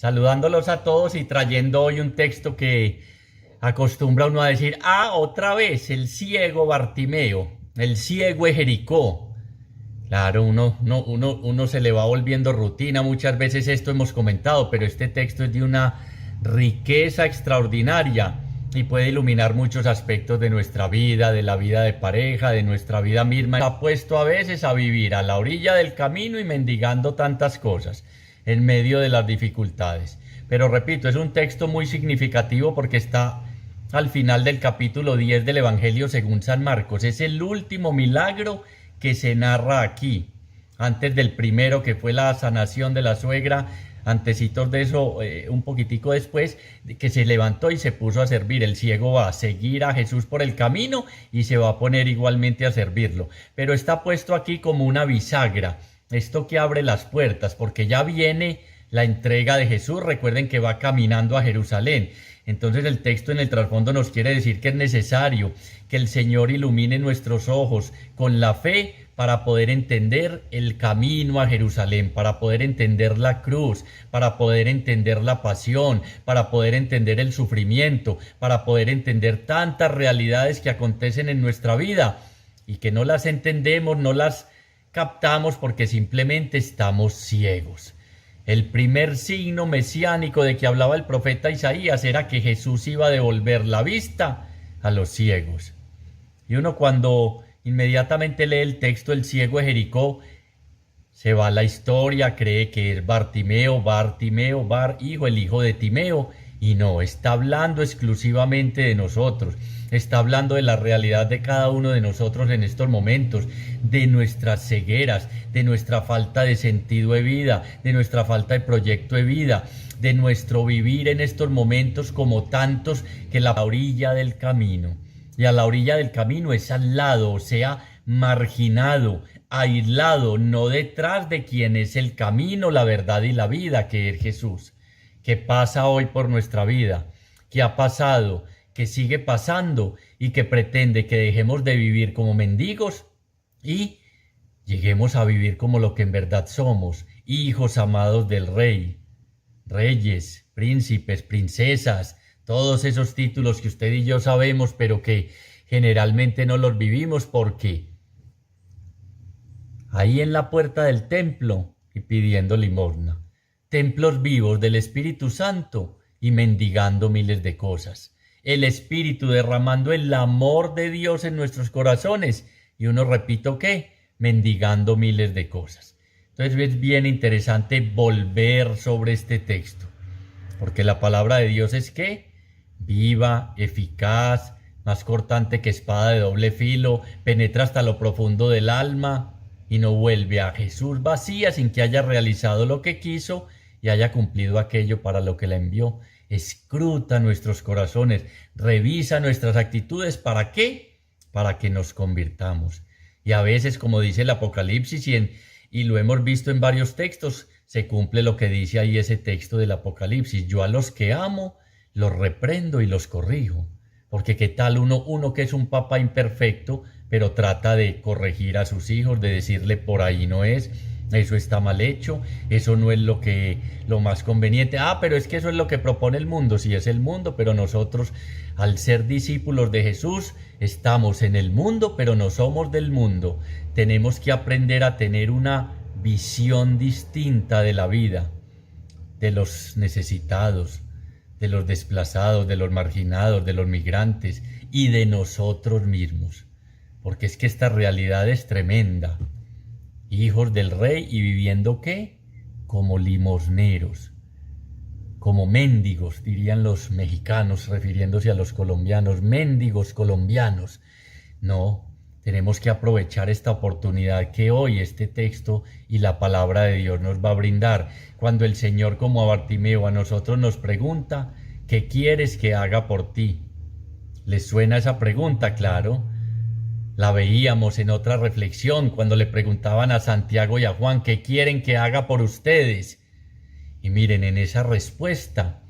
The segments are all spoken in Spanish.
saludándolos a todos y trayendo hoy un texto que acostumbra uno a decir, otra vez, el ciego Bartimeo, el ciego de Jericó. Claro, uno se le va volviendo rutina, muchas veces esto hemos comentado, pero este texto es de una riqueza extraordinaria y puede iluminar muchos aspectos de nuestra vida, de la vida de pareja, de nuestra vida misma. Está puesto a veces a vivir a la orilla del camino y mendigando tantas cosas en medio de las dificultades. Pero repito, es un texto muy significativo porque está al final del capítulo 10 del Evangelio según San Marcos. Es el último milagro que se narra aquí, antes del primero que fue la sanación de la suegra. Antecitos de eso, un poquitico después, que se levantó y se puso a servir. El ciego va a seguir a Jesús por el camino y se va a poner igualmente a servirlo. Pero está puesto aquí como una bisagra, esto que abre las puertas, porque ya viene la entrega de Jesús. Recuerden que va caminando a Jerusalén. Entonces el texto en el trasfondo nos quiere decir que es necesario que el Señor ilumine nuestros ojos con la fe para poder entender el camino a Jerusalén, para poder entender la cruz, para poder entender la pasión, para poder entender el sufrimiento, para poder entender tantas realidades que acontecen en nuestra vida y que no las entendemos, no las captamos porque simplemente estamos ciegos. El primer signo mesiánico de que hablaba el profeta Isaías era que Jesús iba a devolver la vista a los ciegos. Y uno cuando inmediatamente lee el texto, el ciego de Jericó, se va a la historia, cree que es Bartimeo, hijo, el hijo de Timeo, y no, está hablando exclusivamente de nosotros, está hablando de la realidad de cada uno de nosotros en estos momentos, de nuestras cegueras, de nuestra falta de sentido de vida, de nuestra falta de proyecto de vida, de nuestro vivir en estos momentos como tantos que la orilla del camino. Y a la orilla del camino es al lado, o sea, marginado, aislado, no detrás de quien es el camino, la verdad y la vida, que es Jesús, que pasa hoy por nuestra vida, que ha pasado, que sigue pasando y que pretende que dejemos de vivir como mendigos y lleguemos a vivir como lo que en verdad somos, hijos amados del Rey, reyes, príncipes, princesas, todos esos títulos que usted y yo sabemos, pero que generalmente no los vivimos porque ahí en la puerta del templo y pidiendo limosna, templos vivos del Espíritu Santo y mendigando miles de cosas, el Espíritu derramando el amor de Dios en nuestros corazones y uno, repito, ¿qué? Mendigando miles de cosas. Entonces es bien interesante volver sobre este texto, porque la palabra de Dios es ¿qué? Viva, eficaz, más cortante que espada de doble filo, penetra hasta lo profundo del alma y no vuelve a Jesús vacía sin que haya realizado lo que quiso y haya cumplido aquello para lo que la envió. Escruta nuestros corazones, revisa nuestras actitudes. ¿Para qué? Para que nos convirtamos. Y a veces, como dice el Apocalipsis y lo hemos visto en varios textos, se cumple lo que dice ahí ese texto del Apocalipsis. Yo a los que amo, los reprendo y los corrijo. Porque qué tal uno que es un papá imperfecto, pero trata de corregir a sus hijos, de decirle por ahí no es, eso está mal hecho, eso no es lo más conveniente. Pero es que eso es lo que propone el mundo. Sí, es el mundo, pero nosotros, al ser discípulos de Jesús, estamos en el mundo, pero no somos del mundo. Tenemos que aprender a tener una visión distinta de la vida, de los necesitados, de los desplazados, de los marginados, de los migrantes y de nosotros mismos. Porque es que esta realidad es tremenda. Hijos del Rey y viviendo ¿qué? Como limosneros, como mendigos, dirían los mexicanos refiriéndose a los colombianos, mendigos colombianos. No, tenemos que aprovechar esta oportunidad que hoy este texto y la palabra de Dios nos va a brindar. Cuando el Señor, como a Bartimeo, a nosotros nos pregunta, ¿qué quieres que haga por ti? ¿Les suena esa pregunta? Claro. La veíamos en otra reflexión cuando le preguntaban a Santiago y a Juan, ¿qué quieren que haga por ustedes? Y miren, en esa respuesta,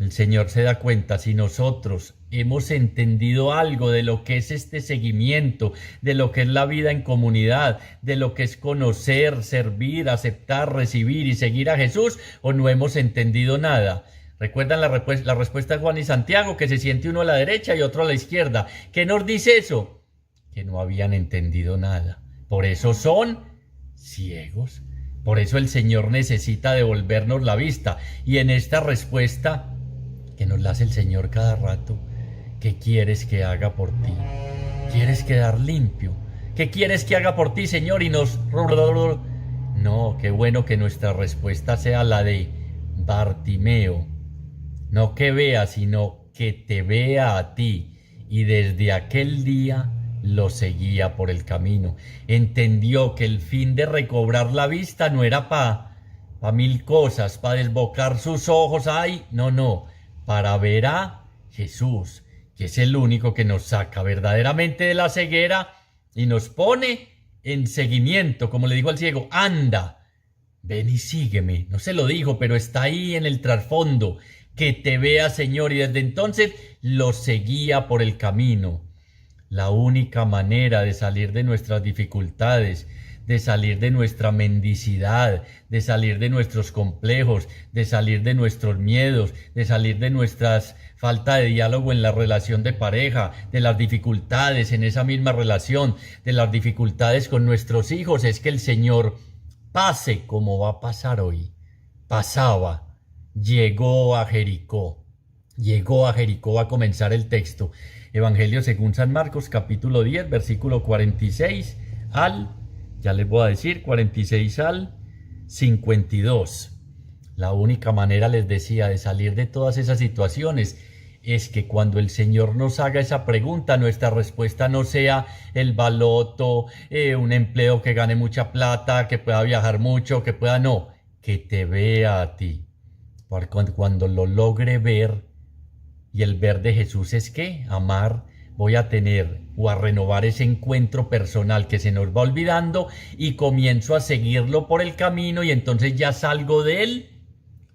El Señor se da cuenta, si nosotros hemos entendido algo de lo que es este seguimiento, de lo que es la vida en comunidad, de lo que es conocer, servir, aceptar, recibir y seguir a Jesús, o no hemos entendido nada. ¿Recuerdan la respuesta de Juan y Santiago? Que se siente uno a la derecha y otro a la izquierda. ¿Qué nos dice eso? Que no habían entendido nada. Por eso son ciegos. Por eso el Señor necesita devolvernos la vista. Y en esta respuesta que nos la hace el Señor cada rato, ¿qué quieres que haga por ti? ¿Quieres quedar limpio? ¿Qué quieres que haga por ti, Señor? Y nos... No, qué bueno que nuestra respuesta sea la de Bartimeo. No que vea, sino que te vea a ti. Y desde aquel día lo seguía por el camino. Entendió que el fin de recobrar la vista no era pa mil cosas, para desbocar sus ojos, ay, no, para ver a Jesús, que es el único que nos saca verdaderamente de la ceguera y nos pone en seguimiento, como le dijo al ciego, anda, ven y sígueme. No se lo dijo, pero está ahí en el trasfondo, que te vea, Señor, y desde entonces lo seguía por el camino. La única manera de salir de nuestras dificultades, de salir de nuestra mendicidad, de salir de nuestros complejos, de salir de nuestros miedos, de salir de nuestras falta de diálogo en la relación de pareja, de las dificultades en esa misma relación, de las dificultades con nuestros hijos, es que el Señor pase como va a pasar hoy. Pasaba, llegó a Jericó. Llegó a Jericó, va a comenzar el texto. Evangelio según San Marcos, capítulo 10, versículo 46 al, ya les voy a decir, 46 al 52. La única manera, les decía, de salir de todas esas situaciones es que cuando el Señor nos haga esa pregunta, nuestra respuesta no sea el baloto, un empleo que gane mucha plata, que pueda viajar mucho, que pueda, no, que te vea a ti. Porque cuando lo logre ver, y el ver de Jesús es que amar, voy a tener o a renovar ese encuentro personal que se nos va olvidando y comienzo a seguirlo por el camino y entonces ya salgo del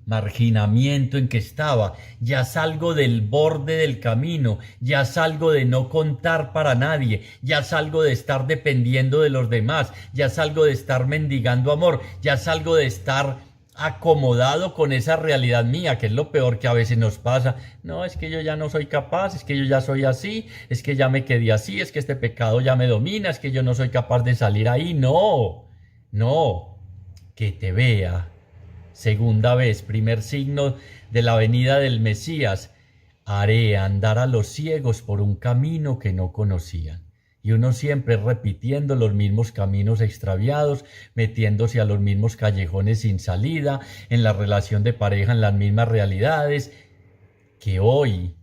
marginamiento en que estaba, ya salgo del borde del camino, ya salgo de no contar para nadie, ya salgo de estar dependiendo de los demás, ya salgo de estar mendigando amor, ya salgo de estar acomodado con esa realidad mía, que es lo peor que a veces nos pasa. No, es que yo ya no soy capaz, es que yo ya soy así, es que ya me quedé así, es que este pecado ya me domina, es que yo no soy capaz de salir ahí. No, que te vea. Segunda vez, primer signo de la venida del Mesías. Haré andar a los ciegos por un camino que no conocían. Y uno siempre repitiendo los mismos caminos extraviados, metiéndose a los mismos callejones sin salida, en la relación de pareja, en las mismas realidades, que hoy,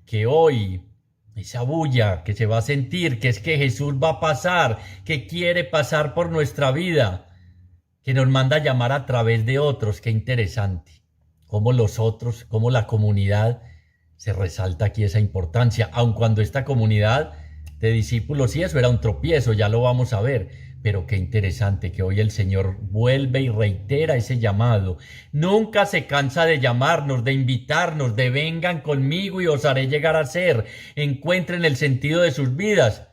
esa bulla que se va a sentir, que es que Jesús va a pasar, que quiere pasar por nuestra vida, que nos manda a llamar a través de otros. Qué interesante, cómo los otros, cómo la comunidad, se resalta aquí esa importancia, aun cuando esta comunidad de discípulos y eso era un tropiezo, ya lo vamos a ver, pero qué interesante que hoy el Señor vuelve y reitera ese llamado. Nunca se cansa de llamarnos, de invitarnos, de vengan conmigo y os haré llegar a ser, encuentren el sentido de sus vidas.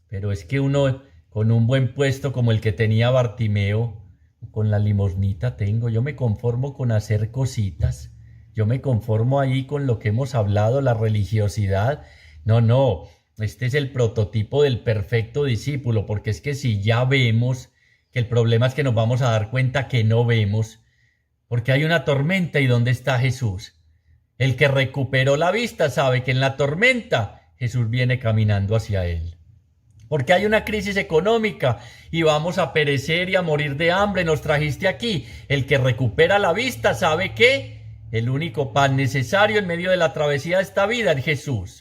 Pero es que uno con un buen puesto como el que tenía Bartimeo, con la limosnita tengo, yo me conformo con hacer cositas, yo me conformo ahí con lo que hemos hablado, la religiosidad. No, este es el prototipo del perfecto discípulo, porque es que si ya vemos, que el problema es que nos vamos a dar cuenta que no vemos, porque hay una tormenta y ¿dónde está Jesús? El que recuperó la vista sabe que en la tormenta Jesús viene caminando hacia él. Porque hay una crisis económica y vamos a perecer y a morir de hambre, nos trajiste aquí. El que recupera la vista sabe que el único pan necesario en medio de la travesía de esta vida es Jesús.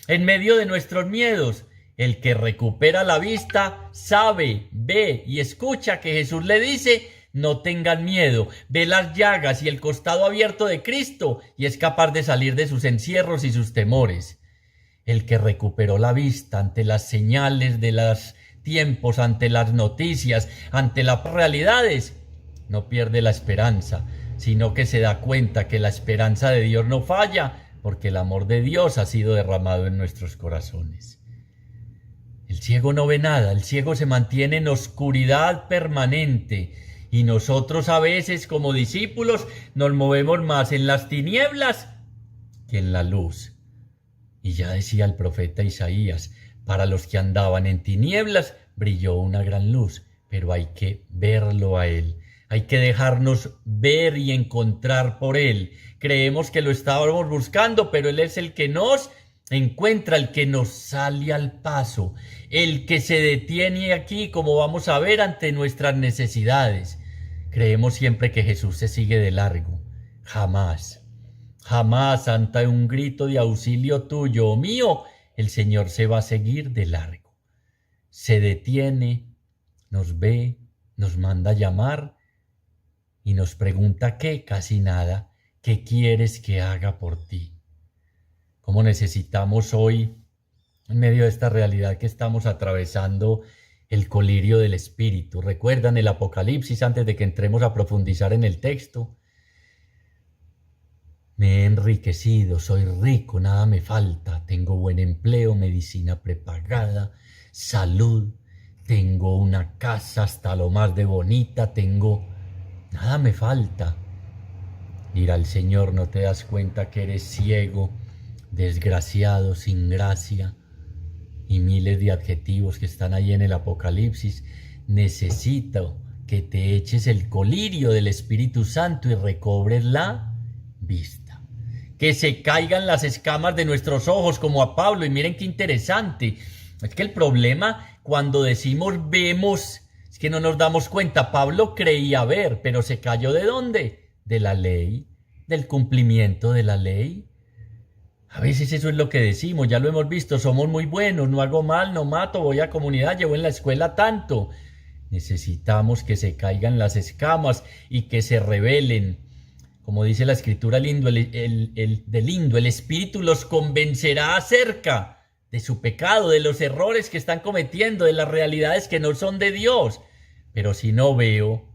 En medio de nuestros miedos, el que recupera la vista sabe, ve y escucha que Jesús le dice: no tengan miedo, ve las llagas y el costado abierto de Cristo y es capaz de salir de sus encierros y sus temores. El que recuperó la vista ante las señales de los tiempos, ante las noticias, ante las realidades, no pierde la esperanza, sino que se da cuenta que la esperanza de Dios no falla, porque el amor de Dios ha sido derramado en nuestros corazones. El ciego no ve nada, el ciego se mantiene en oscuridad permanente y nosotros a veces como discípulos nos movemos más en las tinieblas que en la luz. Y ya decía el profeta Isaías, para los que andaban en tinieblas brilló una gran luz, pero hay que verlo a Él. Hay que dejarnos ver y encontrar por Él. Creemos que lo estábamos buscando, pero Él es el que nos encuentra, el que nos sale al paso, el que se detiene aquí, como vamos a ver, ante nuestras necesidades. Creemos siempre que Jesús se sigue de largo. Jamás, jamás ante un grito de auxilio tuyo o mío, el Señor se va a seguir de largo. Se detiene, nos ve, nos manda llamar y nos pregunta qué, casi nada, ¿qué quieres que haga por ti? ¿Cómo necesitamos hoy, en medio de esta realidad que estamos atravesando, el colirio del Espíritu? ¿Recuerdan el Apocalipsis antes de que entremos a profundizar en el texto? Me he enriquecido, soy rico, nada me falta, tengo buen empleo, medicina prepagada, salud, tengo una casa hasta lo más de bonita, nada me falta. Dirá el Señor, ¿no te das cuenta que eres ciego, desgraciado, sin gracia? Y miles de adjetivos que están ahí en el Apocalipsis. Necesito que te eches el colirio del Espíritu Santo y recobres la vista. Que se caigan las escamas de nuestros ojos como a Pablo. Y miren qué interesante. Es que el problema cuando decimos vemos es que no nos damos cuenta. Pablo creía ver, pero se cayó ¿de dónde? De la ley, del cumplimiento de la ley. A veces eso es lo que decimos, ya lo hemos visto, somos muy buenos, no hago mal, no mato, voy a comunidad, llevo en la escuela tanto. Necesitamos que se caigan las escamas y que se rebelen. Como dice la escritura lindo, el Espíritu los convencerá acerca de su pecado, de los errores que están cometiendo, de las realidades que no son de Dios. Pero si no veo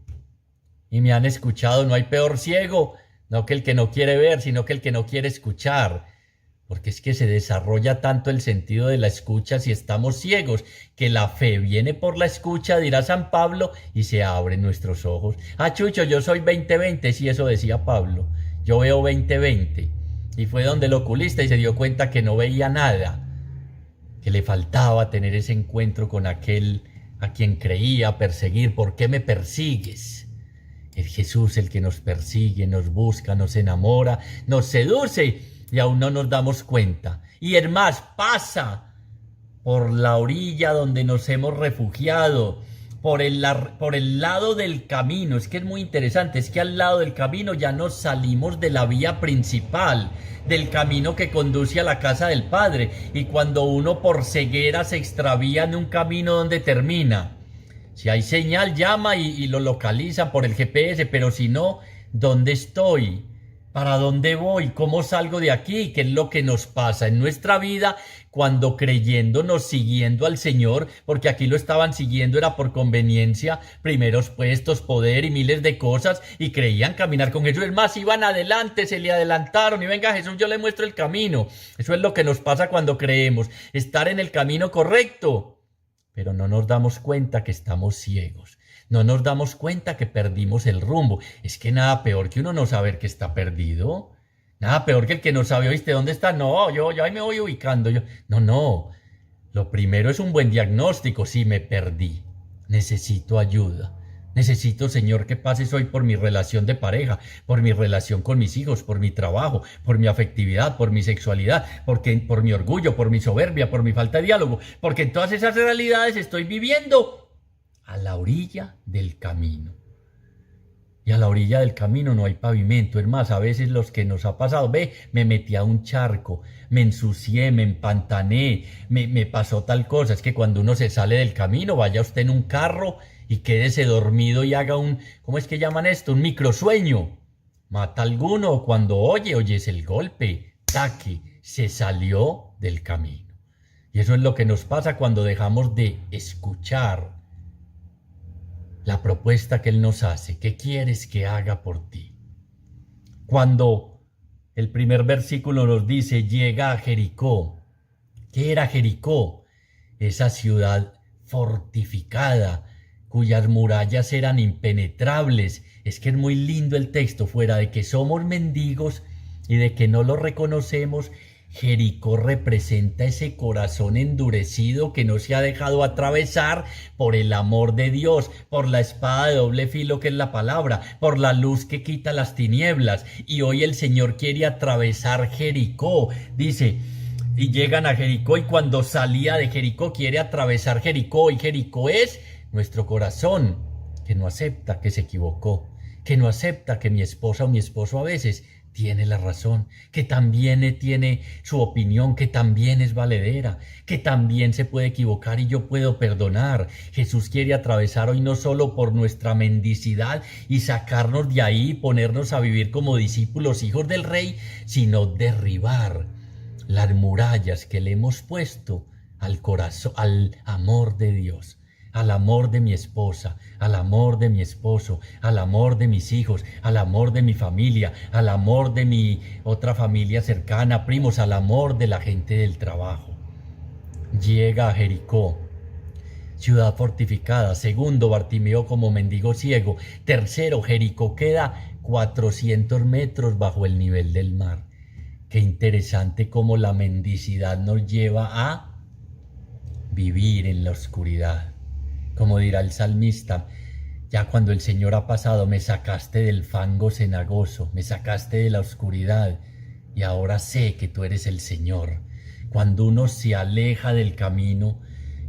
y me han escuchado, no hay peor ciego, no que el que no quiere ver, sino que el que no quiere escuchar. Porque es que se desarrolla tanto el sentido de la escucha si estamos ciegos, que la fe viene por la escucha, dirá San Pablo, y se abren nuestros ojos. Ah, Chucho, yo soy 20/20, sí, eso decía Pablo. Yo veo 20/20. Y fue donde el oculista y se dio cuenta que no veía nada, que le faltaba tener ese encuentro con aquel a quien creía perseguir. ¿Por qué me persigues? Es Jesús el que nos persigue, nos busca, nos enamora, nos seduce, y aún no nos damos cuenta. Y es más, pasa por la orilla donde nos hemos refugiado, por el lado del camino. Es que es muy interesante, es que al lado del camino ya nos salimos de la vía principal, del camino que conduce a la casa del Padre. Y cuando uno por ceguera se extravía en un camino, donde termina. Si hay señal, llama y lo localizan por el GPS, pero si no, ¿dónde estoy? ¿Para dónde voy? ¿Cómo salgo de aquí? ¿Qué es lo que nos pasa en nuestra vida cuando creyéndonos, siguiendo al Señor? Porque aquí lo estaban siguiendo, era por conveniencia, primeros puestos, poder y miles de cosas, y creían caminar con Jesús. Es más, iban adelante, se le adelantaron, y venga Jesús, yo le muestro el camino. Eso es lo que nos pasa cuando creemos, estar en el camino correcto, pero no nos damos cuenta que estamos ciegos. No nos damos cuenta que perdimos el rumbo. Es que nada peor que uno no saber que está perdido. Nada peor que el que no sabe, ¿oíste dónde está? No, yo ahí me voy ubicando. No. Lo primero es un buen diagnóstico. Sí, me perdí. Necesito ayuda. Necesito, Señor, que pases hoy por mi relación de pareja, por mi relación con mis hijos, por mi trabajo, por mi afectividad, por mi sexualidad, por mi orgullo, por mi soberbia, por mi falta de diálogo. Porque en todas esas realidades estoy viviendo a la orilla del camino. Y a la orilla del camino no hay pavimento. Es más, a veces los que nos ha pasado, me metí a un charco, me ensucié, me empantané, me pasó tal cosa. Es que cuando uno se sale del camino, vaya usted en un carro y quédese dormido y haga ¿cómo es que llaman esto? Un microsueño. Mata a alguno cuando oyes el golpe, taque, se salió del camino. Y eso es lo que nos pasa cuando dejamos de escuchar la propuesta que Él nos hace. ¿Qué quieres que haga por ti? Cuando El primer versículo nos dice, llega a Jericó. ¿Qué era Jericó? Esa ciudad fortificada, cuyas murallas eran impenetrables. Es que es muy lindo el texto, fuera de que somos mendigos y de que no lo reconocemos. Jericó representa ese corazón endurecido que no se ha dejado atravesar por el amor de Dios, por la espada de doble filo que es la palabra, por la luz que quita las tinieblas. Y hoy el Señor quiere atravesar Jericó. Dice, y llegan a Jericó, y cuando salía de Jericó quiere atravesar Jericó. Y Jericó es nuestro corazón, que no acepta que se equivocó, que no acepta que mi esposa o mi esposo a veces tiene la razón, que también tiene su opinión, que también es valedera, que también se puede equivocar y yo puedo perdonar. Jesús quiere atravesar hoy no solo por nuestra mendicidad y sacarnos de ahí y ponernos a vivir como discípulos, hijos del Rey, sino derribar las murallas que le hemos puesto al corazón, al amor de Dios, al amor de mi esposa, al amor de mi esposo, al amor de mis hijos, al amor de mi familia, al amor de mi otra familia cercana, primos, al amor de la gente del trabajo. Llega a Jericó, ciudad fortificada. Segundo, Bartimeo como mendigo ciego. Tercero, Jericó queda 400 metros bajo el nivel del mar. Qué interesante cómo la mendicidad nos lleva a vivir en la oscuridad. Como dirá el salmista, ya cuando el Señor ha pasado, me sacaste del fango cenagoso, me sacaste de la oscuridad, y ahora sé que tú eres el Señor. Cuando uno se aleja del camino,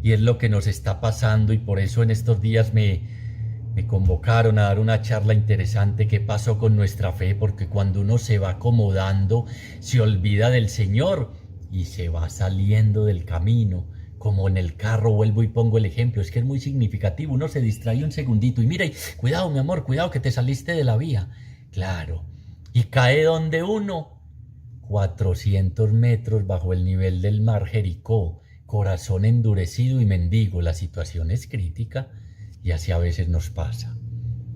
y es lo que nos está pasando, y por eso en estos días me convocaron a dar una charla interesante, qué pasó con nuestra fe, porque cuando uno se va acomodando, se olvida del Señor, y se va saliendo del camino. Como en el carro, vuelvo y pongo el ejemplo, es que es muy significativo, uno se distrae un segundito y mira, y cuidado mi amor, cuidado que te saliste de la vía, claro, y cae donde uno, 400 metros bajo el nivel del mar. Jericó, corazón endurecido y mendigo. La situación es crítica y así a veces nos pasa,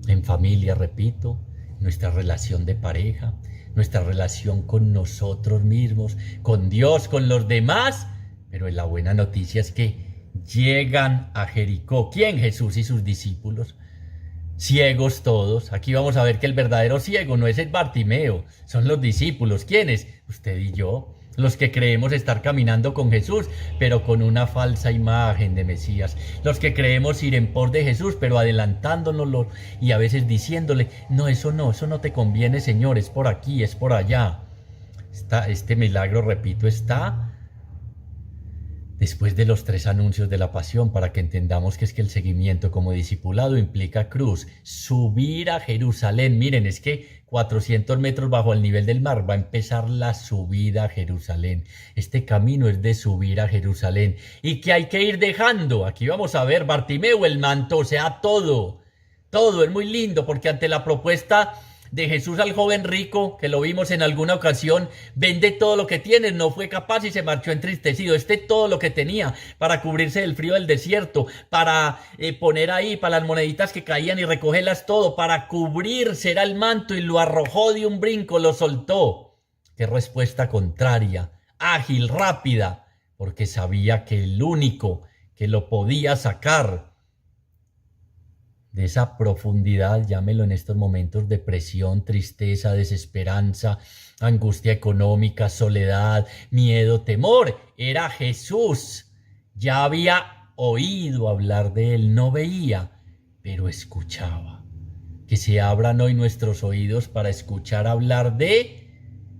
en familia, repito, nuestra relación de pareja, nuestra relación con nosotros mismos, con Dios, con los demás. Pero la buena noticia es que llegan a Jericó. ¿Quién? Jesús y sus discípulos. Ciegos todos. Aquí vamos a ver que el verdadero ciego no es el Bartimeo, son los discípulos. ¿Quiénes? Usted y yo. Los que creemos estar caminando con Jesús, pero con una falsa imagen de Mesías. Los que creemos ir en pos de Jesús, pero adelantándonoslo y a veces diciéndole, no, eso no te conviene, Señor, es por aquí, es por allá. Este milagro, repito, está después de los 3 anuncios de la pasión, para que entendamos que es que el seguimiento como discipulado implica cruz, subir a Jerusalén. Miren, es que 400 metros bajo el nivel del mar va a empezar la subida a Jerusalén. Este camino es de subir a Jerusalén. ¿Y qué hay que ir dejando? Aquí vamos a ver, Bartimeo, el manto, o sea, todo es muy lindo, porque ante la propuesta de Jesús al joven rico, que lo vimos en alguna ocasión, vende todo lo que tienes, no fue capaz y se marchó entristecido. Todo lo que tenía para cubrirse del frío del desierto, para poner ahí, para las moneditas que caían y recogerlas todo, para cubrirse era el manto y lo arrojó de un brinco, lo soltó. Qué respuesta contraria, ágil, rápida, porque sabía que el único que lo podía sacar de esa profundidad, llámelo en estos momentos, depresión, tristeza, desesperanza, angustia económica, soledad, miedo, temor, era Jesús. Ya había oído hablar de él, no veía, pero escuchaba. Que se abran hoy nuestros oídos para escuchar hablar de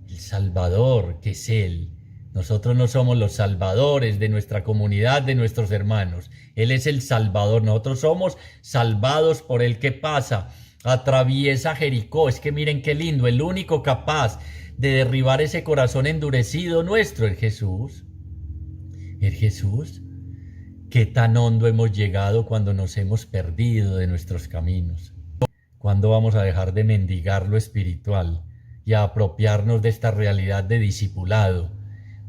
el Salvador, que es Él. Nosotros no somos los salvadores de nuestra comunidad, de nuestros hermanos. Él es el Salvador. Nosotros somos salvados por el que pasa. Atraviesa Jericó. Es que miren qué lindo. El único capaz de derribar ese corazón endurecido nuestro es Jesús. ¿Es Jesús? ¿Qué tan hondo hemos llegado cuando nos hemos perdido de nuestros caminos? ¿Cuándo vamos a dejar de mendigar lo espiritual y a apropiarnos de esta realidad de discipulado?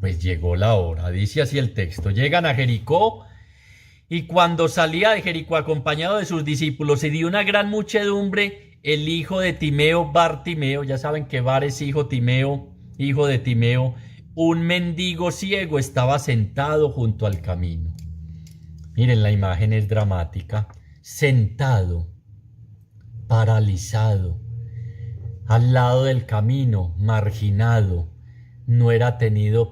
Pues llegó la hora, dice así el texto. Llegan a Jericó, y cuando salía de Jericó acompañado de sus discípulos y de una gran muchedumbre, el hijo de Timeo, Bartimeo, ya saben que Bar es hijo, Timeo hijo de Timeo, un mendigo ciego estaba sentado junto al camino. Miren, la imagen es dramática. Sentado, paralizado, al lado del camino, marginado, no era tenido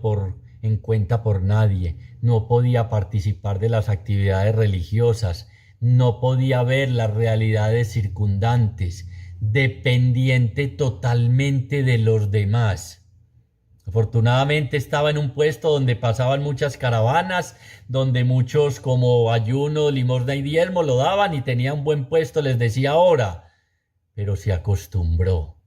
en cuenta por nadie, no podía participar de las actividades religiosas, no podía ver las realidades circundantes, dependiente totalmente de los demás. Afortunadamente estaba en un puesto donde pasaban muchas caravanas, donde muchos como ayuno, limosna y diezmo lo daban y tenía un buen puesto, les decía ahora, pero se acostumbró.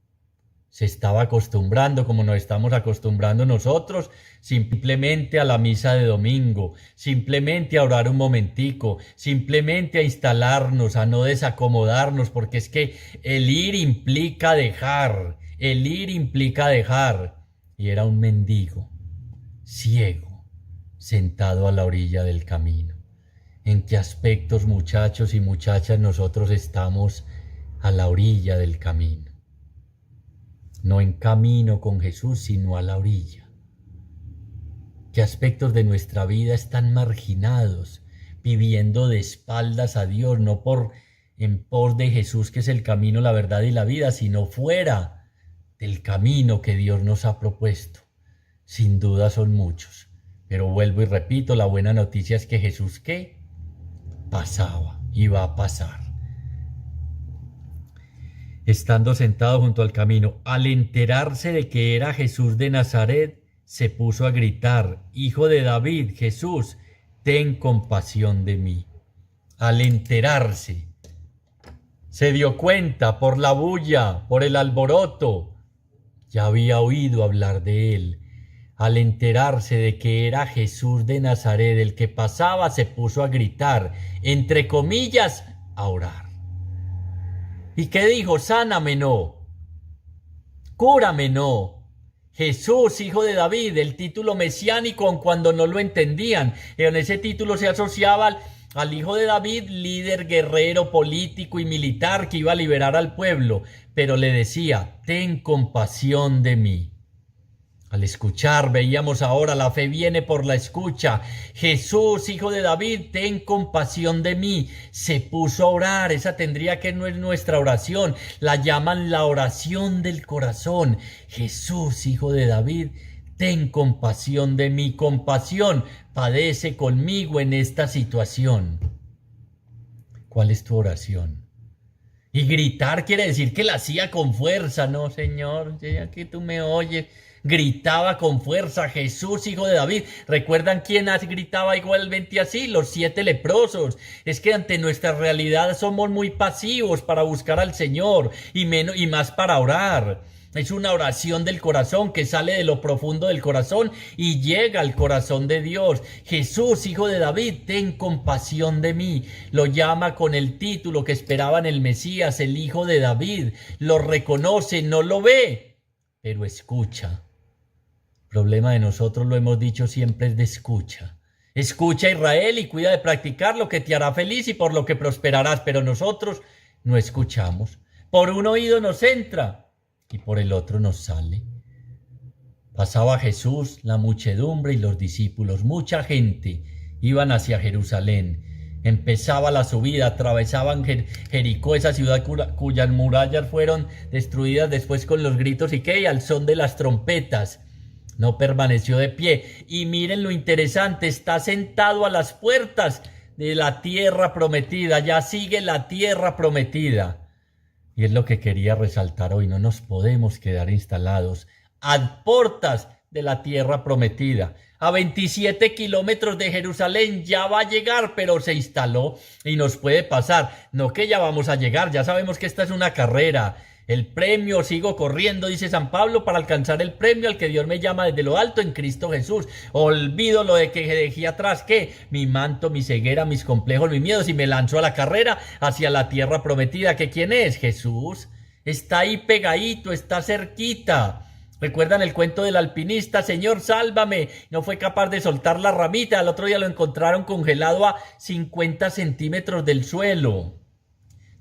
Se estaba acostumbrando como nos estamos acostumbrando nosotros, simplemente a la misa de domingo, simplemente a orar un momentico, simplemente a instalarnos, a no desacomodarnos, porque es que el ir implica dejar, el ir implica dejar. Y era un mendigo, ciego, sentado a la orilla del camino. ¿En qué aspectos, muchachos y muchachas, nosotros estamos a la orilla del camino? No en camino con Jesús, sino a la orilla. ¿Qué aspectos de nuestra vida están marginados, viviendo de espaldas a Dios, no en pos de Jesús, que es el camino, la verdad y la vida, sino fuera del camino que Dios nos ha propuesto? Sin duda son muchos, pero vuelvo y repito, la buena noticia es que Jesús, ¿qué? Pasaba, iba a pasar. Estando sentado junto al camino, al enterarse de que era Jesús de Nazaret, se puso a gritar: Hijo de David, Jesús, ten compasión de mí. Al enterarse, se dio cuenta por la bulla, por el alboroto, ya había oído hablar de él. Al enterarse de que era Jesús de Nazaret el que pasaba, se puso a gritar, entre comillas, a orar. ¿Y qué dijo? Sáname no, cúrame no. Jesús, hijo de David, el título mesiánico, aun cuando no lo entendían. En ese título se asociaba al hijo de David, líder, guerrero, político y militar que iba a liberar al pueblo, pero le decía: ten compasión de mí. Al escuchar, veíamos ahora, la fe viene por la escucha. Jesús, hijo de David, ten compasión de mí. Se puso a orar. Esa tendría que no es nuestra oración. La llaman la oración del corazón. Jesús, hijo de David, ten compasión de mí. Compasión, padece conmigo en esta situación. ¿Cuál es tu oración? Y gritar quiere decir que la hacía con fuerza. No, Señor, ya que tú me oyes. Gritaba con fuerza: Jesús, hijo de David. ¿Recuerdan quién gritaba igualmente así? Los 7 leprosos. Es que ante nuestra realidad somos muy pasivos para buscar al Señor y más para orar. Es una oración del corazón que sale de lo profundo del corazón y llega al corazón de Dios. Jesús, hijo de David, ten compasión de mí. Lo llama con el título que esperaban el Mesías, el hijo de David. Lo reconoce, no lo ve, pero escucha. El problema de nosotros, lo hemos dicho siempre, es de escucha. Escucha, Israel, y cuida de practicar lo que te hará feliz y por lo que prosperarás, pero nosotros no escuchamos. Por un oído nos entra y por el otro nos sale. Pasaba Jesús, la muchedumbre y los discípulos, mucha gente, iban hacia Jerusalén. Empezaba la subida, atravesaban Jericó, esa ciudad cuyas murallas fueron destruidas después con los gritos y al son de las trompetas. No permaneció de pie. Y miren lo interesante, está sentado a las puertas de la tierra prometida. Ya sigue la tierra prometida. Y es lo que quería resaltar hoy. No nos podemos quedar instalados a puertas de la tierra prometida. A 27 kilómetros de Jerusalén ya va a llegar, pero se instaló y nos puede pasar. No que ya vamos a llegar, ya sabemos que esta es una carrera. El premio, sigo corriendo, dice San Pablo, para alcanzar el premio al que Dios me llama desde lo alto en Cristo Jesús. Olvido lo de que dejé atrás, ¿qué? Mi manto, mi ceguera, mis complejos, mis miedos, y me lanzo a la carrera hacia la tierra prometida. ¿Que quién es? Jesús. Está ahí pegadito, está cerquita. ¿Recuerdan el cuento del alpinista? Señor, sálvame. No fue capaz de soltar la ramita. Al otro día lo encontraron congelado a 50 centímetros del suelo.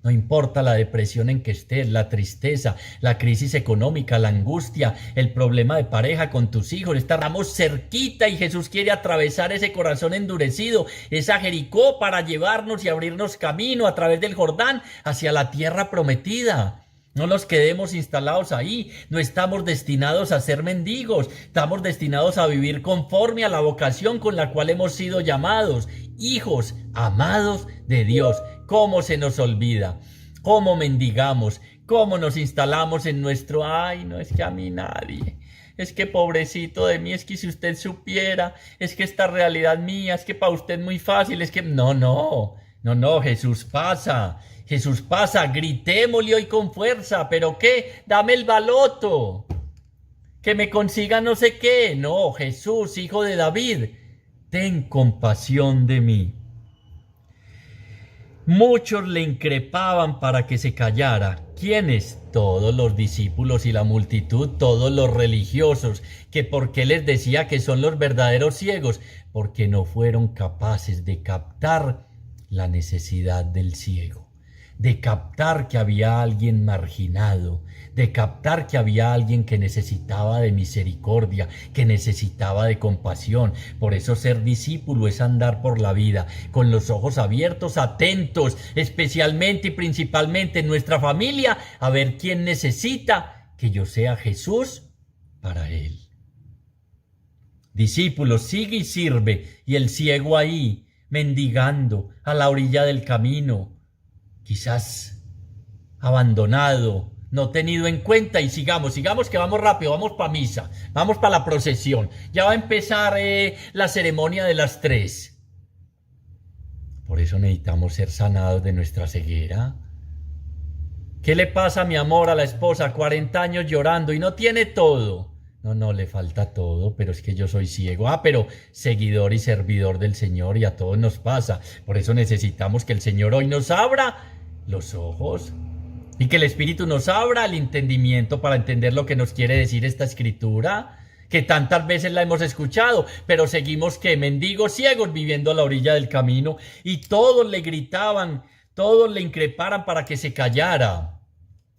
No importa la depresión en que estés, la tristeza, la crisis económica, la angustia, el problema de pareja con tus hijos. Estamos cerquita y Jesús quiere atravesar ese corazón endurecido, esa Jericó, para llevarnos y abrirnos camino a través del Jordán hacia la tierra prometida. No nos quedemos instalados ahí, no estamos destinados a ser mendigos, estamos destinados a vivir conforme a la vocación con la cual hemos sido llamados, hijos amados de Dios. ¿Cómo se nos olvida? ¿Cómo mendigamos? ¿Cómo nos instalamos en nuestro, ay, no, es que a mí nadie? Es que pobrecito de mí, es que si usted supiera, es que esta realidad mía, es que para usted es muy fácil, es que no, Jesús pasa. Jesús pasa, gritémosle hoy con fuerza, ¿pero qué? Dame el baloto, que me consiga no sé qué. No, Jesús, hijo de David, ten compasión de mí. Muchos le increpaban para que se callara. ¿Quiénes? Todos los discípulos y la multitud, todos los religiosos, que por qué les decía que son los verdaderos ciegos, porque no fueron capaces de captar la necesidad del ciego, de captar que había alguien marginado, de captar que había alguien que necesitaba de misericordia, que necesitaba de compasión. Por eso ser discípulo es andar por la vida con los ojos abiertos, atentos, especialmente y principalmente en nuestra familia, a ver quién necesita que yo sea Jesús para él. Discípulo, sigue y sirve, y el ciego ahí, mendigando a la orilla del camino, quizás abandonado, no tenido en cuenta, y sigamos que vamos rápido, vamos para misa, vamos para la procesión, ya va a empezar la ceremonia de las 3. Por eso necesitamos ser sanados de nuestra ceguera. ¿Qué le pasa, mi amor, a la esposa? 40 años llorando y no tiene todo. No, le falta todo, pero es que yo soy ciego. Pero seguidor y servidor del Señor, y a todos nos pasa. Por eso necesitamos que el Señor hoy nos abra los ojos y que el Espíritu nos abra el entendimiento para entender lo que nos quiere decir esta escritura, que tantas veces la hemos escuchado, pero seguimos que mendigos ciegos viviendo a la orilla del camino, y todos le gritaban, todos le increparan para que se callara.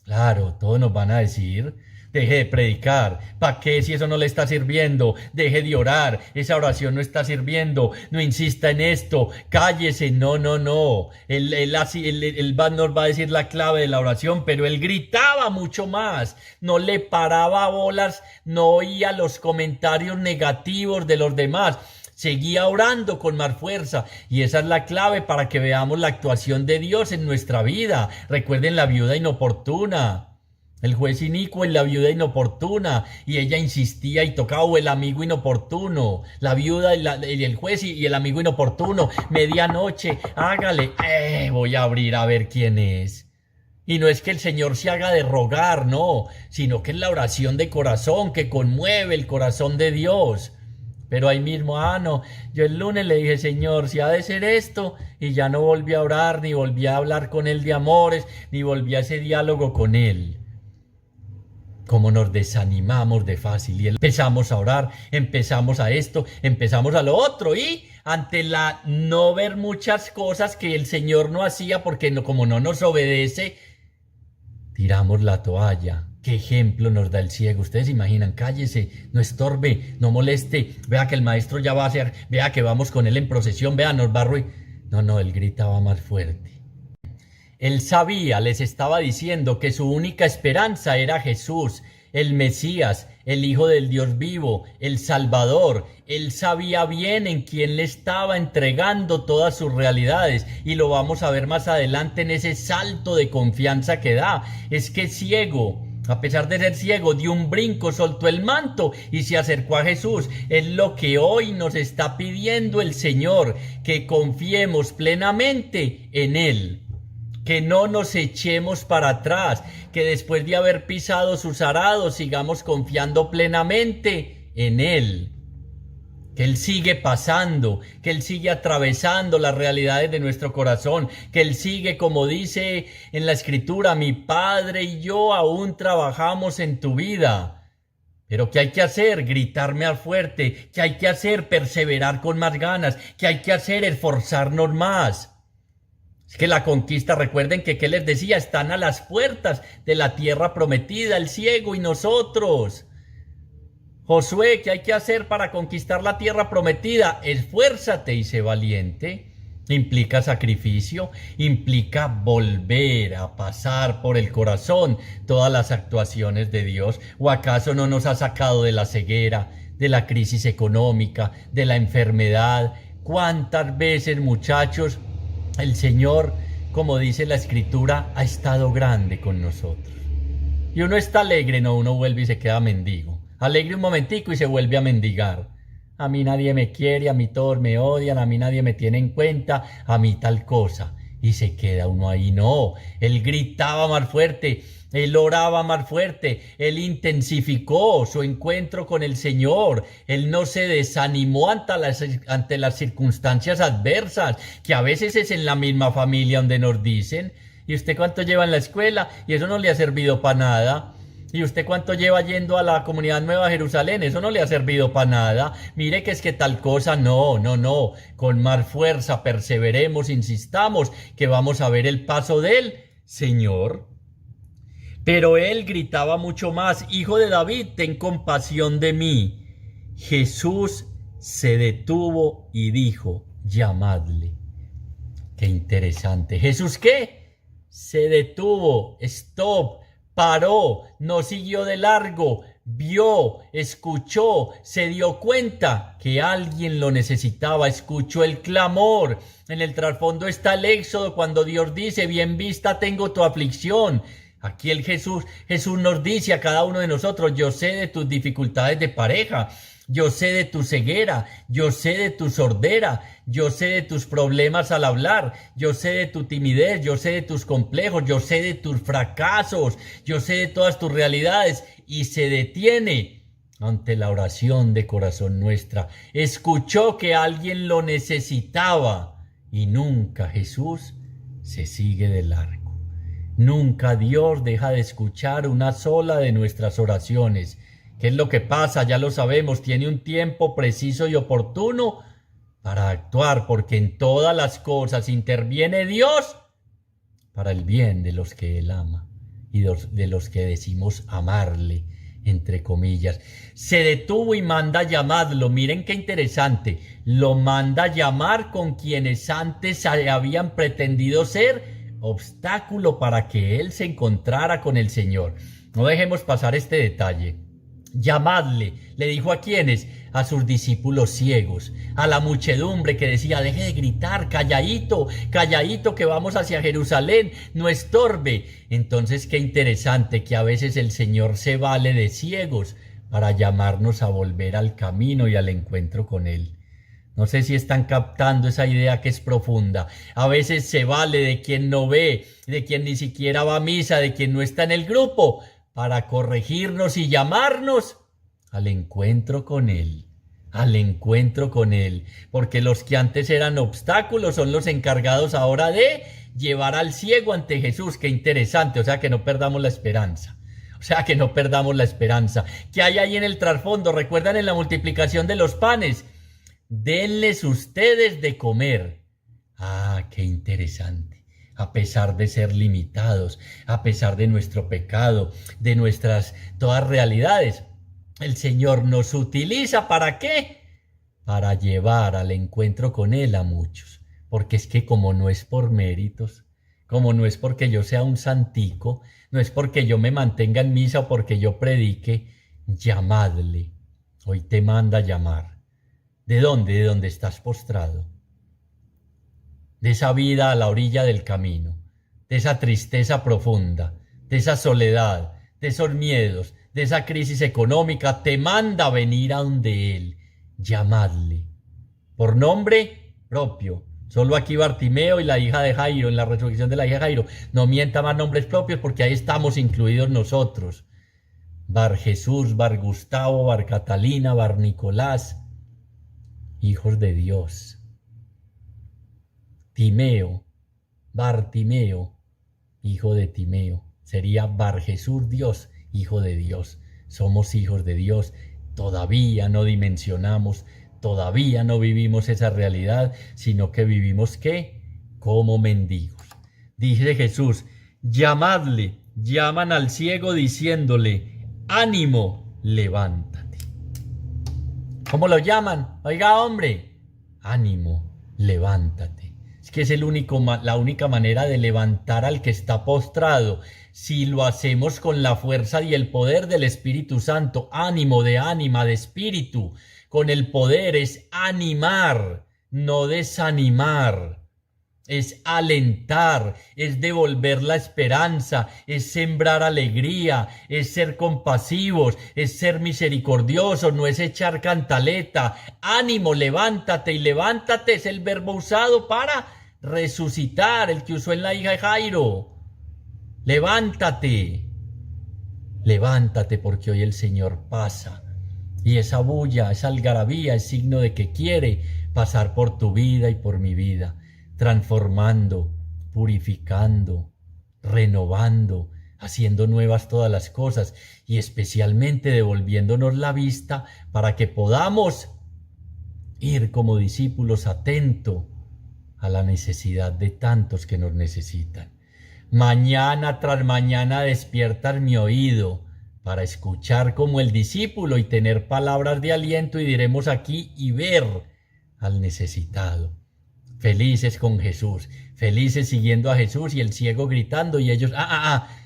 Claro, todos nos van a decir: deje de predicar, ¿para qué si eso no le está sirviendo? Deje de orar, esa oración no está sirviendo, no insista en esto, cállese. No. Él nos va a decir la clave de la oración, pero él gritaba mucho más, no le paraba bolas, no oía los comentarios negativos de los demás. Seguía orando con más fuerza, y esa es la clave para que veamos la actuación de Dios en nuestra vida. Recuerden la viuda inoportuna, el juez inicuo y la viuda inoportuna, y ella insistía y tocaba, o el amigo inoportuno, la viuda y el juez y el amigo inoportuno, medianoche, hágale, voy a abrir a ver quién es. Y no es que el Señor se haga de rogar, no, sino que es la oración de corazón que conmueve el corazón de Dios. Pero ahí mismo, no, yo el lunes le dije: Señor, si ha de ser esto, y ya no volví a orar, ni volví a hablar con él de amores, ni volví a ese diálogo con él. Cómo nos desanimamos de fácil, y empezamos a orar, empezamos a esto, empezamos a lo otro, y ante la no ver muchas cosas que el Señor no hacía porque como no nos obedece, tiramos la toalla. ¿Qué ejemplo nos da el ciego? Ustedes imaginan: cállese, no estorbe, no moleste, vea que el maestro ya va a hacer, vea que vamos con él en procesión, vea, nos va a arruinar. No, él gritaba más fuerte. Él sabía, les estaba diciendo que su única esperanza era Jesús, el Mesías, el Hijo del Dios vivo, el Salvador. Él sabía bien en quién le estaba entregando todas sus realidades, y lo vamos a ver más adelante en ese salto de confianza que da. Es que ciego, a pesar de ser ciego, dio un brinco, soltó el manto y se acercó a Jesús. Es lo que hoy nos está pidiendo el Señor, que confiemos plenamente en Él, que no nos echemos para atrás, que después de haber pisado sus arados sigamos confiando plenamente en Él, que Él sigue pasando, que Él sigue atravesando las realidades de nuestro corazón, que Él sigue, como dice en la Escritura: mi Padre y yo aún trabajamos en tu vida. Pero ¿qué hay que hacer? Gritar más fuerte. ¿Qué hay que hacer? Perseverar con más ganas. ¿Qué hay que hacer? Esforzarnos más. Es que la conquista, recuerden que, ¿qué les decía? Están a las puertas de la tierra prometida, el ciego y nosotros. Josué, ¿qué hay que hacer para conquistar la tierra prometida? Esfuérzate y sé valiente. Implica sacrificio, implica volver a pasar por el corazón todas las actuaciones de Dios. ¿O acaso no nos ha sacado de la ceguera, de la crisis económica, de la enfermedad? ¿Cuántas veces, muchachos, el Señor, como dice la Escritura, ha estado grande con nosotros? Y uno está alegre, no, uno vuelve y se queda mendigo. Alegre un momentico y se vuelve a mendigar. A mí nadie me quiere, a mí todos me odian, a mí nadie me tiene en cuenta, a mí tal cosa. Y se queda uno ahí. No, él gritaba más fuerte, él oraba más fuerte, él intensificó su encuentro con el Señor, él no se desanimó ante las circunstancias adversas, que a veces es en la misma familia donde nos dicen, ¿y usted cuánto lleva en la escuela? Y eso no le ha servido para nada. ¿Y usted cuánto lleva yendo a la comunidad Nueva Jerusalén? Eso no le ha servido para nada. Mire que es que tal cosa, no. Con más fuerza, perseveremos, insistamos, que vamos a ver el paso del Señor. Pero él gritaba mucho más: Hijo de David, ten compasión de mí. Jesús se detuvo y dijo: llamadle. Qué interesante. ¿Jesús qué? Se detuvo. Stop. Paró, no siguió de largo, vio, escuchó, se dio cuenta que alguien lo necesitaba, escuchó el clamor. En el trasfondo está el Éxodo, cuando Dios dice: bien vista tengo tu aflicción. Aquí Jesús nos dice a cada uno de nosotros: yo sé de tus dificultades de pareja, yo sé de tu ceguera, yo sé de tu sordera, yo sé de tus problemas al hablar, yo sé de tu timidez, yo sé de tus complejos, yo sé de tus fracasos, yo sé de todas tus realidades. Y se detiene ante la oración de corazón nuestra. Escuchó que alguien lo necesitaba y nunca Jesús se sigue de largo. Nunca Dios deja de escuchar una sola de nuestras oraciones. ¿Qué es lo que pasa? Ya lo sabemos, tiene un tiempo preciso y oportuno para actuar, porque en todas las cosas interviene Dios para el bien de los que Él ama y de los que decimos amarle, entre comillas. Se detuvo y manda llamarlo. Miren qué interesante. Lo manda llamar con quienes antes habían pretendido ser obstáculo para que Él se encontrara con el Señor. No dejemos pasar este detalle. Llamadle, le dijo a quienes, a sus discípulos ciegos, a la muchedumbre que decía: deje de gritar, calladito, calladito, que vamos hacia Jerusalén, no estorbe. Entonces qué interesante que a veces el Señor se vale de ciegos para llamarnos a volver al camino y al encuentro con Él. No sé si están captando esa idea que es profunda. A veces se vale de quien no ve, de quien ni siquiera va a misa, de quien no está en el grupo, para corregirnos y llamarnos al encuentro con Él, porque los que antes eran obstáculos son los encargados ahora de llevar al ciego ante Jesús. Qué interesante, o sea que no perdamos la esperanza. ¿Qué hay ahí en el trasfondo? ¿Recuerdan en la multiplicación de los panes? Denles ustedes de comer. Ah, qué interesante. A pesar de ser limitados, a pesar de nuestro pecado, de nuestras todas realidades, el Señor nos utiliza, ¿para qué? Para llevar al encuentro con Él a muchos. Porque es que como no es por méritos, como no es porque yo sea un santico, no es porque yo me mantenga en misa o porque yo predique, llamadle. Hoy te manda llamar. ¿De dónde? De donde estás postrado. De esa vida a la orilla del camino, de esa tristeza profunda, de esa soledad, de esos miedos, de esa crisis económica, te manda a venir a donde Él. Llamadle por nombre propio. Solo aquí Bartimeo y la hija de Jairo, en la resurrección de la hija de Jairo. No mienta más nombres propios, porque ahí estamos incluidos nosotros. Bar Jesús, Bar Gustavo, Bar Catalina, Bar Nicolás, hijos de Dios. Timeo, Bartimeo, hijo de Timeo. Sería Bar Jesús, Dios, hijo de Dios. Somos hijos de Dios. Todavía no dimensionamos, todavía no vivimos esa realidad, sino que vivimos, ¿qué? Como mendigos. Dice Jesús, llamadle, llaman al ciego diciéndole, ánimo, levántate. ¿Cómo lo llaman? Oiga, hombre, ánimo, levántate. Es que es la única manera de levantar al que está postrado. Si lo hacemos con la fuerza y el poder del Espíritu Santo, ánimo de ánima, de espíritu, con el poder es animar, no desanimar. Es alentar, es devolver la esperanza, es sembrar alegría, es ser compasivos, es ser misericordiosos, no es echar cantaleta. Ánimo, levántate, y levántate es el verbo usado para resucitar, el que usó en la hija de Jairo. Levántate, levántate porque hoy el Señor pasa. Y esa bulla, esa algarabía es signo de que quiere pasar por tu vida y por mi vida, transformando, purificando, renovando, haciendo nuevas todas las cosas y especialmente devolviéndonos la vista para que podamos ir como discípulos atentos a la necesidad de tantos que nos necesitan. Mañana tras mañana despiertas mi oído para escuchar como el discípulo y tener palabras de aliento, y diremos aquí y ver al necesitado. Felices con Jesús, felices siguiendo a Jesús, y el ciego gritando y ellos,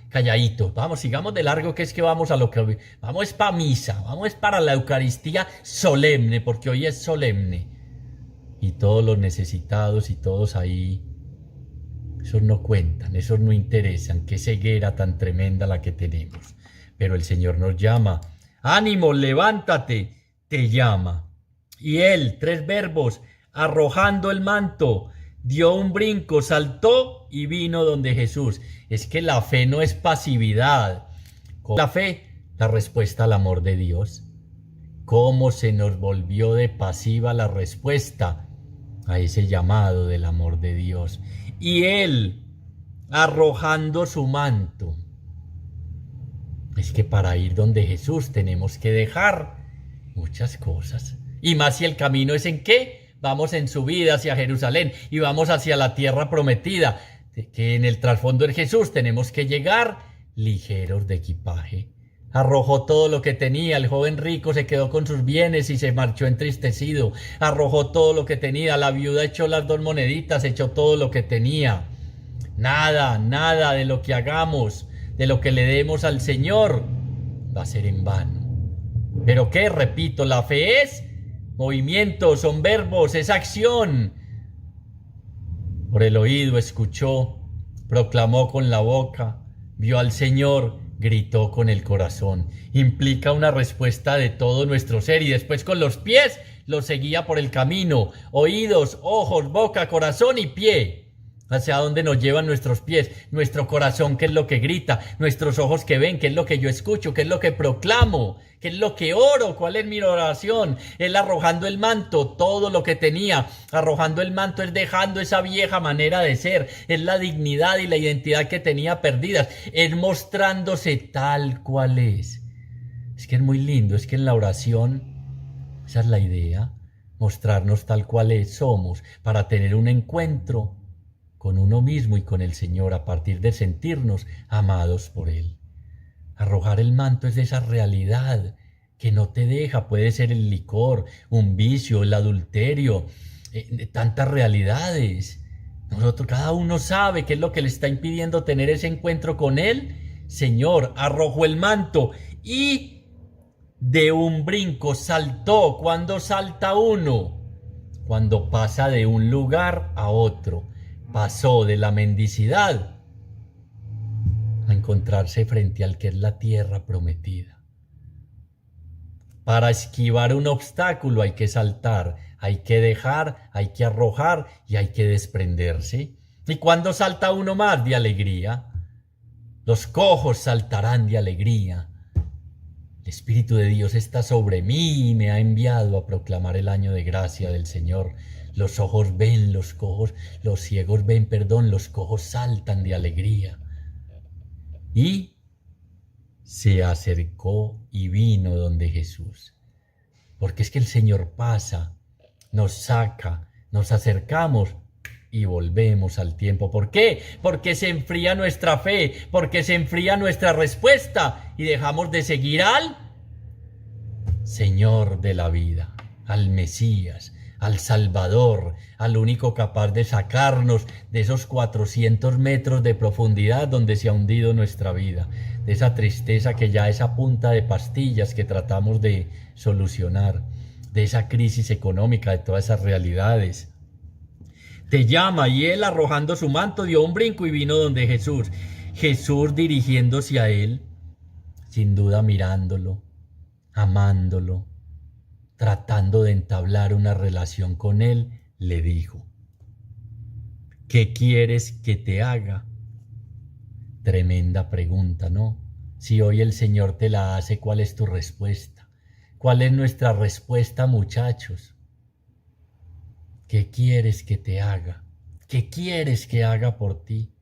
calladito, vamos, sigamos de largo, que es que vamos a lo que vamos es para misa, vamos es para la Eucaristía solemne, porque hoy es solemne. Y todos los necesitados y todos ahí, esos no cuentan, esos no interesan, qué ceguera tan tremenda la que tenemos. Pero el Señor nos llama, ánimo, levántate, te llama. Y él, 3 verbos, arrojando el manto, dio un brinco, saltó y vino donde Jesús. Es que la fe no es pasividad. Con la fe, la respuesta al amor de Dios. ¿Cómo se nos volvió de pasiva la respuesta a ese llamado del amor de Dios? Y él, arrojando su manto. Es que para ir donde Jesús tenemos que dejar muchas cosas. Y más si el camino es en qué, vamos en subida hacia Jerusalén y vamos hacia la tierra prometida, que en el trasfondo de Jesús tenemos que llegar ligeros de equipaje. Arrojó todo lo que tenía, el joven rico se quedó con sus bienes y se marchó entristecido. Arrojó todo lo que tenía, la viuda echó las 2 moneditas, echó todo lo que tenía. Nada, nada de lo que hagamos, de lo que le demos al Señor, va a ser en vano. ¿Pero qué? Repito, la fe es movimiento, son verbos, es acción. Por el oído escuchó, proclamó con la boca, vio al Señor, gritó con el corazón. Implica una respuesta de todo nuestro ser, y después con los pies lo seguía por el camino. Oídos, ojos, boca, corazón y pie. ¿Hacia dónde nos llevan nuestros pies? Nuestro corazón, ¿qué es lo que grita? Nuestros ojos, que ven, ¿qué es lo que yo escucho? ¿Qué es lo que proclamo? ¿Qué es lo que oro? ¿Cuál es mi oración? Él arrojando el manto, todo lo que tenía. Arrojando el manto es dejando esa vieja manera de ser. Es la dignidad y la identidad que tenía perdidas. Es mostrándose tal cual es. Es que es muy lindo, es que en la oración, esa es la idea. Mostrarnos tal cual somos para tener un encuentro con uno mismo y con el Señor a partir de sentirnos amados por Él. Arrojar el manto es de esa realidad que no te deja, puede ser el licor, un vicio, el adulterio, de tantas realidades. Nosotros, cada uno sabe qué es lo que le está impidiendo tener ese encuentro con Él. Señor, arrojó el manto y de un brinco saltó. ¿Cuándo salta uno? Cuando pasa de un lugar a otro. Pasó de la mendicidad a encontrarse frente al que es la tierra prometida. Para esquivar un obstáculo hay que saltar, hay que dejar, hay que arrojar y hay que desprenderse. ¿Y cuándo salta uno más? De alegría. Los cojos saltarán de alegría. El Espíritu de Dios está sobre mí y me ha enviado a proclamar el año de gracia del Señor. Los ojos ven, los ciegos ven, los cojos saltan de alegría. Y se acercó y vino donde Jesús. Porque es que el Señor pasa, nos saca, nos acercamos y volvemos al tiempo. ¿Por qué? Porque se enfría nuestra fe, porque se enfría nuestra respuesta y dejamos de seguir al Señor de la vida, al Mesías, al Salvador, al único capaz de sacarnos de esos 400 metros de profundidad donde se ha hundido nuestra vida, de esa tristeza que ya es a punta de pastillas que tratamos de solucionar, de esa crisis económica, de todas esas realidades. Te llama, y él, arrojando su manto, dio un brinco y vino donde Jesús. Jesús, dirigiéndose a él, sin duda mirándolo, amándolo, tratando de entablar una relación con él, le dijo: ¿qué quieres que te haga? Tremenda pregunta, ¿no? Si hoy el Señor te la hace, ¿cuál es tu respuesta? ¿Cuál es nuestra respuesta, muchachos? ¿Qué quieres que te haga? ¿Qué quieres que haga por ti?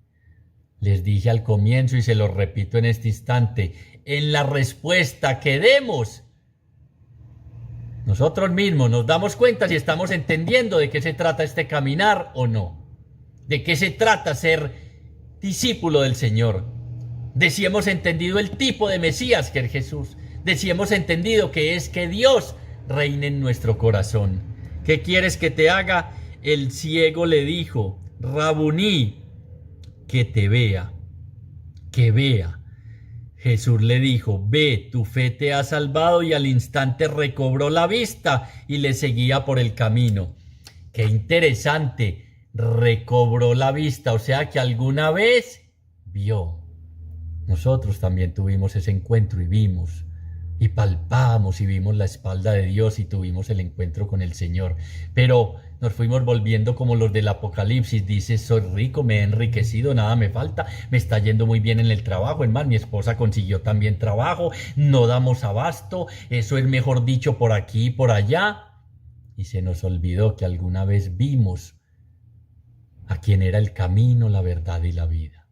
Les dije al comienzo y se lo repito en este instante: en la respuesta que demos, nosotros mismos nos damos cuenta si estamos entendiendo de qué se trata este caminar o no. De qué se trata ser discípulo del Señor. De si hemos entendido el tipo de Mesías que es Jesús. De si hemos entendido que es que Dios reine en nuestro corazón. ¿Qué quieres que te haga? El ciego le dijo: Rabuní, que te vea, que vea. Jesús le dijo: ve, tu fe te ha salvado, y al instante recobró la vista y le seguía por el camino. Qué interesante, recobró la vista, o sea que alguna vez vio. Nosotros también tuvimos ese encuentro y vimos, y palpamos y vimos la espalda de Dios y tuvimos el encuentro con el Señor. Pero nos fuimos volviendo como los del Apocalipsis. Dice: soy rico, me he enriquecido, nada me falta, me está yendo muy bien en el trabajo. Es más, mi esposa consiguió también trabajo, no damos abasto, eso es mejor dicho por aquí y por allá. Y se nos olvidó que alguna vez vimos a quien era el camino, la verdad y la vida.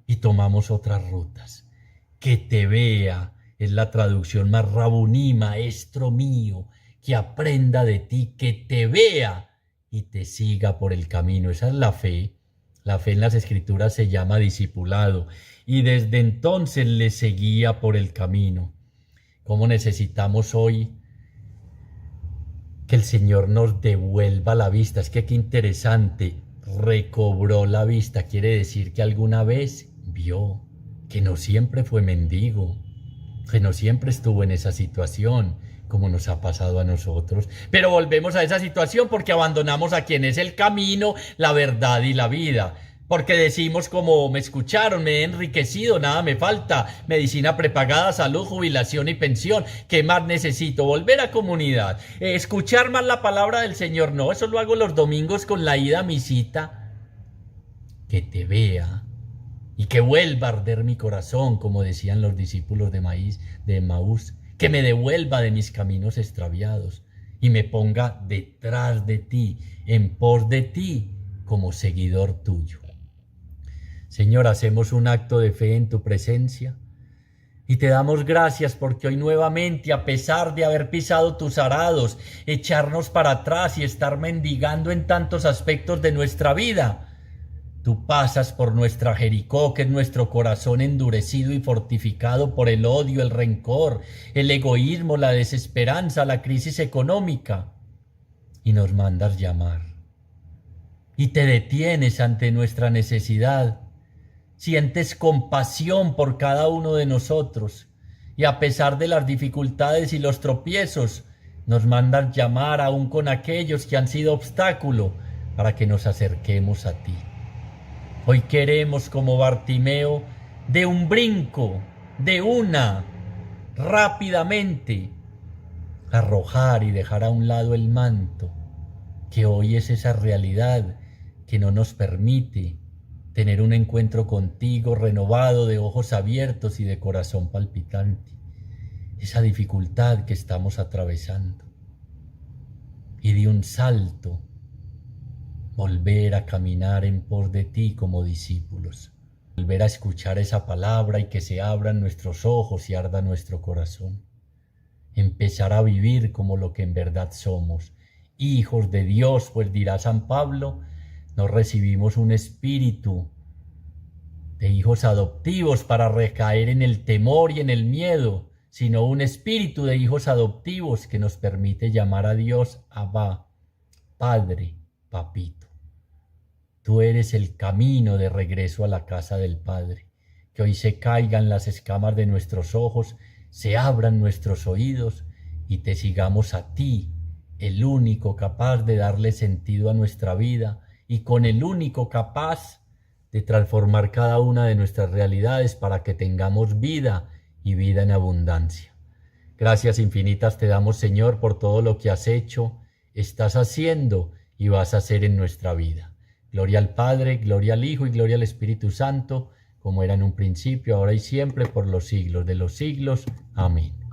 Y tomamos otras rutas. Que te vea es la traducción más rabuní, maestro mío, que aprenda de ti, que te vea y te siga por el camino. Esa es la fe. La fe en las Escrituras se llama discipulado, y desde entonces le seguía por el camino. ¿Cómo necesitamos hoy que el Señor nos devuelva la vista? Es que qué interesante, recobró la vista, quiere decir que alguna vez vio, que no siempre fue mendigo, que no siempre estuvo en esa situación, como nos ha pasado a nosotros. Pero volvemos a esa situación porque abandonamos a quien es el camino, la verdad y la vida. Porque decimos, como me escucharon: me he enriquecido, nada me falta, medicina prepagada, salud, jubilación y pensión. ¿Qué más necesito? Volver a comunidad, escuchar más la palabra del Señor. No, eso lo hago los domingos con la ida a misita. Que te vea y que vuelva a arder mi corazón, como decían los discípulos de Emaús, que me devuelva de mis caminos extraviados y me ponga detrás de ti, en pos de ti, como seguidor tuyo. Señor, hacemos un acto de fe en tu presencia y te damos gracias porque hoy nuevamente, a pesar de haber pisado tus arados, echarnos para atrás y estar mendigando en tantos aspectos de nuestra vida, tú pasas por nuestra Jericó, que es nuestro corazón endurecido y fortificado por el odio, el rencor, el egoísmo, la desesperanza, la crisis económica, y nos mandas llamar. Y te detienes ante nuestra necesidad, sientes compasión por cada uno de nosotros, y a pesar de las dificultades y los tropiezos, nos mandas llamar aún con aquellos que han sido obstáculo para que nos acerquemos a ti. Hoy queremos, como Bartimeo, de un brinco, de una, rápidamente, arrojar y dejar a un lado el manto, que hoy es esa realidad que no nos permite tener un encuentro contigo renovado, de ojos abiertos y de corazón palpitante. Esa dificultad que estamos atravesando. Y de un salto, volver a caminar en pos de ti como discípulos. Volver a escuchar esa palabra y que se abran nuestros ojos y arda nuestro corazón. Empezar a vivir como lo que en verdad somos, hijos de Dios, pues dirá San Pablo: No recibimos un espíritu de hijos adoptivos para recaer en el temor y en el miedo, sino un espíritu de hijos adoptivos que nos permite llamar a Dios Abba, Padre, Papito. Tú eres el camino de regreso a la casa del Padre. Que hoy se caigan las escamas de nuestros ojos, se abran nuestros oídos y te sigamos a ti, el único capaz de darle sentido a nuestra vida y con el único capaz de transformar cada una de nuestras realidades para que tengamos vida y vida en abundancia. Gracias infinitas te damos, Señor, por todo lo que has hecho, estás haciendo y vas a hacer en nuestra vida. Gloria al Padre, gloria al Hijo y gloria al Espíritu Santo, como era en un principio, ahora y siempre, por los siglos de los siglos. Amén.